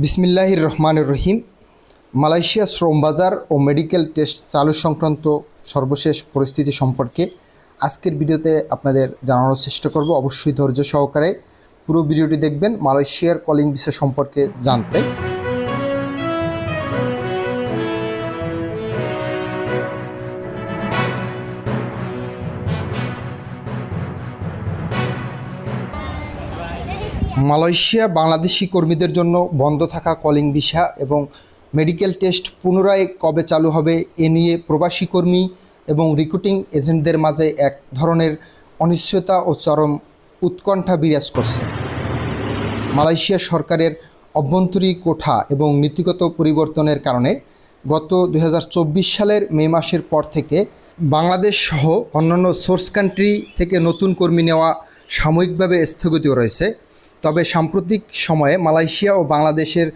বিসমিল্লাহির রহমানির রহিম। মালয়েশিয়া শ্রম বাজার ও মেডিকেল টেস্ট চালু সংক্রান্ত সর্বশেষ পরিস্থিতি সম্পর্কে আজকের ভিডিওতে আপনাদের জানানোর চেষ্টা করব। অবশ্যই ধৈর্য সহকারে পুরো ভিডিওটি দেখবেন মালয়েশিয়ার কলিং ভিসা সম্পর্কে জানতে। মালয়েশিয়া বাংলাদেশি কর্মীদের জন্য বন্ধ থাকা কলিং ভিসা এবং মেডিকেল টেস্ট পুনরায় কবে চালু হবে এ নিয়ে প্রবাসী কর্মী এবং রিক্রুটিং এজেন্টদের মাঝে এক ধরনের অনিশ্চয়তা ও চরম উৎকণ্ঠা বিরাজ করছে। মালয়েশিয়া সরকারের অভ্যন্তরীণ কোঠা এবং নীতিগত পরিবর্তনের কারণে গত 2024 সালের মে মাসের পর থেকে বাংলাদেশ সহ অন্যান্য সোর্স কান্ট্রি থেকে নতুন কর্মী নেওয়া সাময়িকভাবে স্থগিত রয়েছে। তবে সাম্প্রতিক সময়ে মালয়েশিয়া ও বাংলাদেশের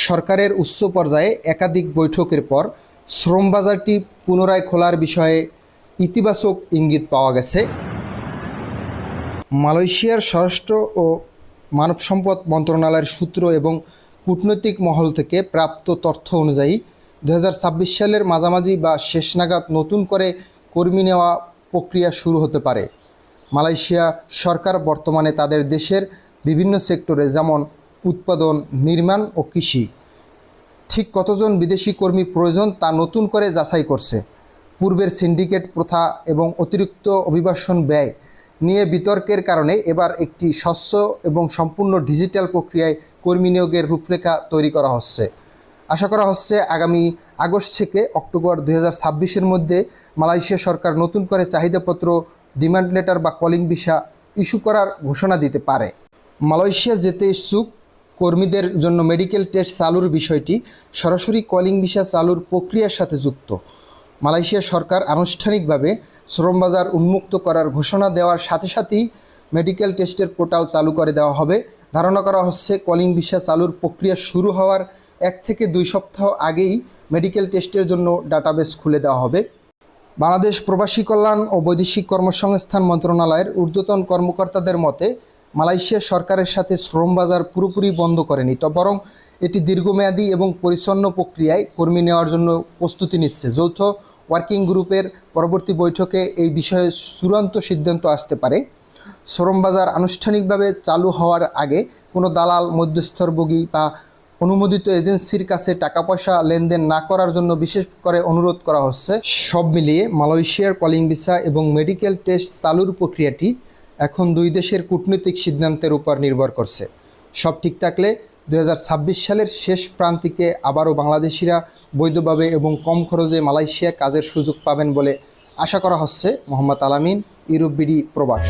সরকারের উচ্চ পর্যায়ে একাধিক বৈঠকের পর শ্রম বাজারটি পুনরায় খোলার বিষয়ে ইতিবাচক ইঙ্গিত পাওয়া গেছে। মালয়েশিয়ার স্বরাষ্ট্র ও মানব সম্পদ মন্ত্রণালয়ের সূত্র এবং কূটনৈতিক মহল থেকে প্রাপ্ত তথ্য অনুযায়ী 2026 সালের মাঝামাঝি বা শেষ নাগাদ নতুন করে কর্মী নেওয়া প্রক্রিয়া শুরু হতে পারে। মালয়েশিয়া সরকার বর্তমানে তাদের দেশের বিভিন্ন সেক্টরে যেমন উৎপাদন, নির্মাণ ও কৃষি ঠিক কতজন বিদেশি কর্মী প্রয়োজন তা নতুন করে যাচাই করছে। পূর্বের সিন্ডিকেট প্রথা এবং অতিরিক্ত অভিবাসন ব্যয় নিয়ে বিতর্কের কারণে এবার একটি স্বচ্ছ এবং সম্পূর্ণ ডিজিটাল প্রক্রিয়ায় কর্মী নিয়োগের রূপরেখা তৈরি করা হচ্ছে। আশা করা হচ্ছে আগামী আগস্ট থেকে অক্টোবর 2026-এর মধ্যে মালয়েশিয়া সরকার নতুন করে চাহিদাপত্র, ডিমান্ড লেটার বা কলিং ভিসা ইস্যু করার ঘোষণা দিতে পারে। মালয়েশিয়া যেতে ইচ্ছুক কর্মীদের জন্য মেডিকেল টেস্ট চালুর বিষয়টি সরাসরি কলিং ভিসা চালুর প্রক্রিয়ার সাথে যুক্ত। মালয়েশিয়া সরকার আনুষ্ঠানিকভাবে শ্রম বাজার উন্মুক্ত করার ঘোষণা দেওয়ার সাথে সাথেই মেডিকেল টেস্টের পোর্টাল চালু করে দেওয়া হবে। ধারণা করা হচ্ছে কলিং ভিসা চালুর প্রক্রিয়া শুরু হওয়ার 1 থেকে 2 সপ্তাহ আগেই মেডিকেল টেস্টের জন্য ডাটাবেস খুলে দেওয়া হবে। বাংলাদেশ প্রবাসী কল্যাণ ও বৈদেশিক কর্মসংস্থান মন্ত্রণালয়ের ঊর্ধ্বতন কর্মকর্তাদের মতে মালয়েশিয়া সরকারের সাথে শ্রম বাজার পুরোপুরি বন্ধ করেনি, বরং এটি দীর্ঘমেয়াদী এবং পরিচ্ছন্ন প্রক্রিয়ায় কর্মী নেওয়ার জন্য প্রস্তুতি নিচ্ছে। যৌথ ওয়ার্কিং গ্রুপের পরবর্তী বৈঠকে এই বিষয়ে চূড়ান্ত সিদ্ধান্ত আসতে পারে। শ্রম বাজার আনুষ্ঠানিকভাবে চালু হওয়ার আগে কোনো দালাল, মধ্যস্থভোগী বা অনুমোদিত এজেন্সির কাছে টাকা পয়সা লেনদেন না করার জন্য বিশেষ করে অনুরোধ করা হচ্ছে। সব মিলিয়ে মালয়েশিয়ার কলিং ভিসা এবং মেডিকেল টেস্ট চালুর প্রক্রিয়াটি এখন দুই দেশের কূটনৈতিক সিদ্ধান্তের উপর নির্ভর করছে। সব ঠিক থাকলে 2026 সালের শেষ প্রান্তিকে আবারও বাংলাদেশিরা বৈধভাবে এবং কম খরচে মালয়েশিয়া কাজের সুযোগ পাবেন বলে আশা করা হচ্ছে। মোহাম্মদ আলামিন, ইউরোপ বিডি প্রবাস।